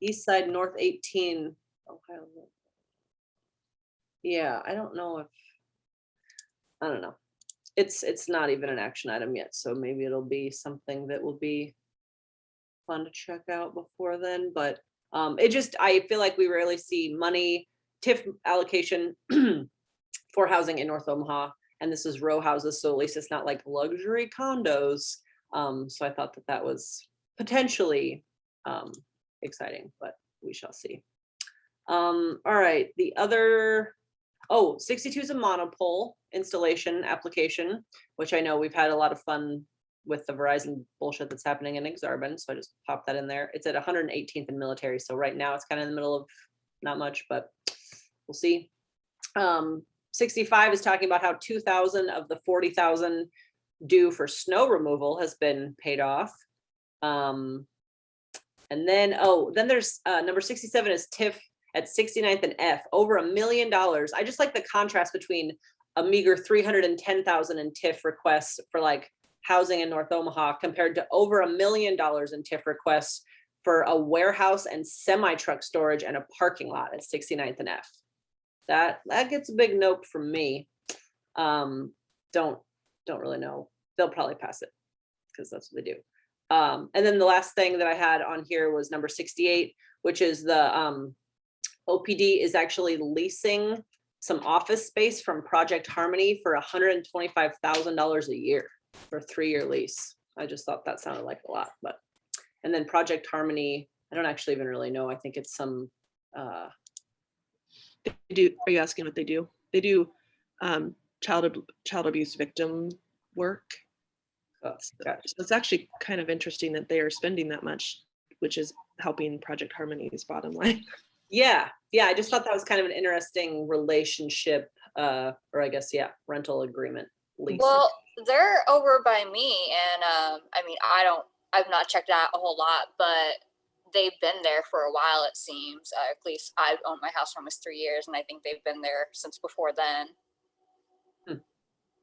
East Side North 18, Ohio. Yeah, I don't know. It's not even an action item yet, so maybe it'll be something that will be fun to check out before then. But I feel like we rarely see money TIF allocation for housing in North Omaha, and this is row houses, so at least it's not like luxury condos. So I thought that was potentially exciting, but we shall see. All right, the other, 62 is a monopole installation application, which I know we've had a lot of fun with the Verizon bullshit that's happening in Exarban, so I just popped that in there. It's at 118th and Military, so right now it's kind of in the middle of not much, but we'll see. 65 is talking about how 2,000 of the 40,000 due for snow removal has been paid off. And then there's number 67 is TIF at 69th and F, over $1 million. I just like the contrast between a meager 310,000 in TIF requests for like housing in North Omaha compared to over $1 million in TIF requests for a warehouse and semi-truck storage and a parking lot at 69th and F. That gets a big nope from me. Don't really know. They'll probably pass it because that's what they do. And then the last thing that I had on here was number 68, which is the OPD is actually leasing some office space from Project Harmony for $125,000 a year for a 3-year lease. I just thought that sounded like a lot, and then Project Harmony, I don't actually even really know. I think it's some. They do. Are you asking what they do? They do child abuse victim work. So it's actually kind of interesting that they are spending that much, which is helping Project Harmony's bottom line. Yeah, I just thought that was kind of an interesting relationship, or I guess, yeah, rental agreement lease. Well, they're over by me, and I mean, I've not checked it out a whole lot, but they've been there for a while, it seems. At least I've owned my house for almost 3 years, and I think they've been there since before then.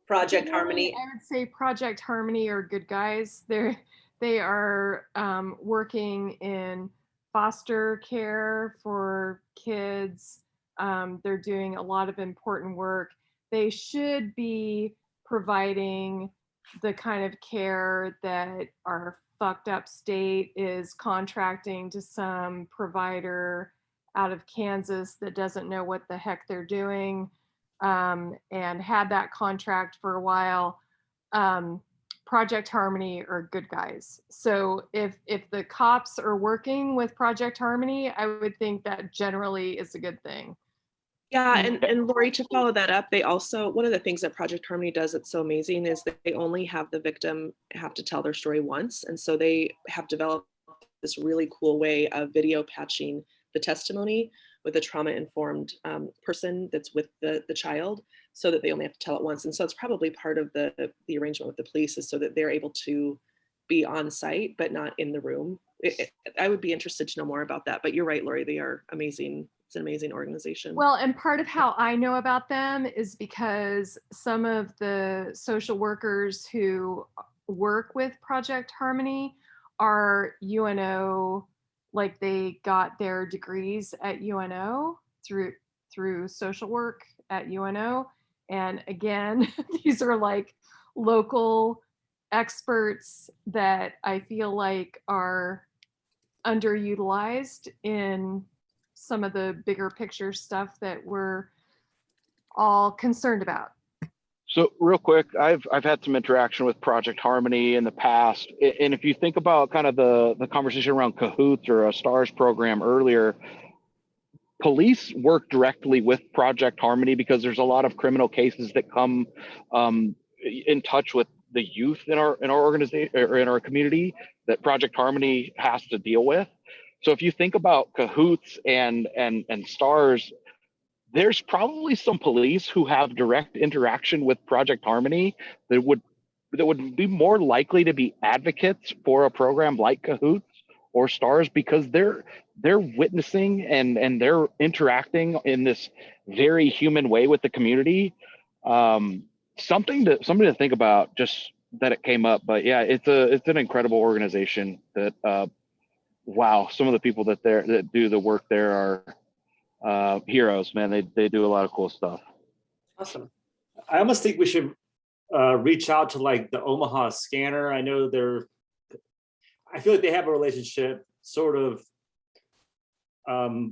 Project Really, Harmony. I would say Project Harmony are good guys. They are working in foster care for kids. They're doing a lot of important work. They should be providing the kind of care that our fucked up state is contracting to some provider out of Kansas that doesn't know what the heck they're doing, and had that contract for a while. Project Harmony are good guys. So if the cops are working with Project Harmony, I would think that generally is a good thing. Yeah, and Lori, to follow that up, they also, one of the things that Project Harmony does that's so amazing is that they only have the victim have to tell their story once. And so they have developed this really cool way of video patching the testimony with a trauma-informed person that's with the child, so that they only have to tell it once. And so it's probably part of the arrangement with the police, is so that they're able to be on site, but not in the room. I would be interested to know more about that, but you're right, Lori, they are amazing. It's an amazing organization. Well, and part of how I know about them is because some of the social workers who work with Project Harmony are UNO, like they got their degrees at UNO through social work at UNO. And again, these are like local experts that I feel like are underutilized in some of the bigger picture stuff that we're all concerned about. So real quick, I've had some interaction with Project Harmony in the past. And if you think about kind of the conversation around CAHOOTS or a STARS program earlier, police work directly with Project Harmony because there's a lot of criminal cases that come in touch with the youth in our organization or in our community that Project Harmony has to deal with. So if you think about CAHOOTS and STARS, there's probably some police who have direct interaction with Project Harmony that would be more likely to be advocates for a program like CAHOOTS or STARS, because they're witnessing and they're interacting in this very human way with the community. Something to think about, just that it came up. But yeah, it's an incredible organization that wow, some of the people that do the work there are heroes, man. They do a lot of cool stuff. Awesome. I almost think we should reach out to like the Omaha scanner. I know I feel like they have a relationship sort of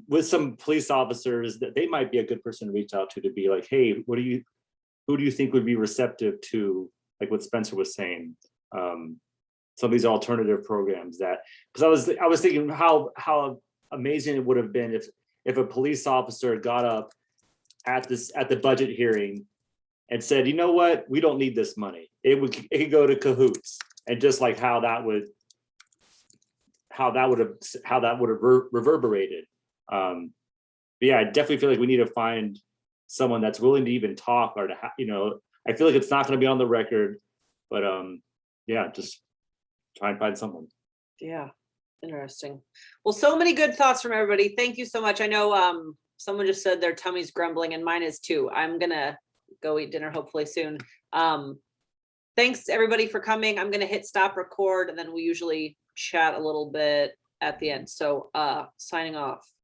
with some police officers, that they might be a good person to reach out to be like, hey, who do you think would be receptive to like what Spencer was saying? Some of these alternative programs that, because I was thinking how amazing it would have been if a police officer got up at the budget hearing and said, you know what, we don't need this money. It could go to CAHOOTS, and just like how that would have reverberated. Yeah, I definitely feel like we need to find someone that's willing to even talk, or to I feel like it's not going to be on the record, but yeah, just try and find someone. Yeah, interesting. Well, so many good thoughts from everybody. Thank you so much. I know someone just said their tummy's grumbling, and mine is too. I'm gonna go eat dinner hopefully soon. Thanks everybody for coming. I'm gonna hit stop record, and then we usually chat a little bit at the end. So signing off.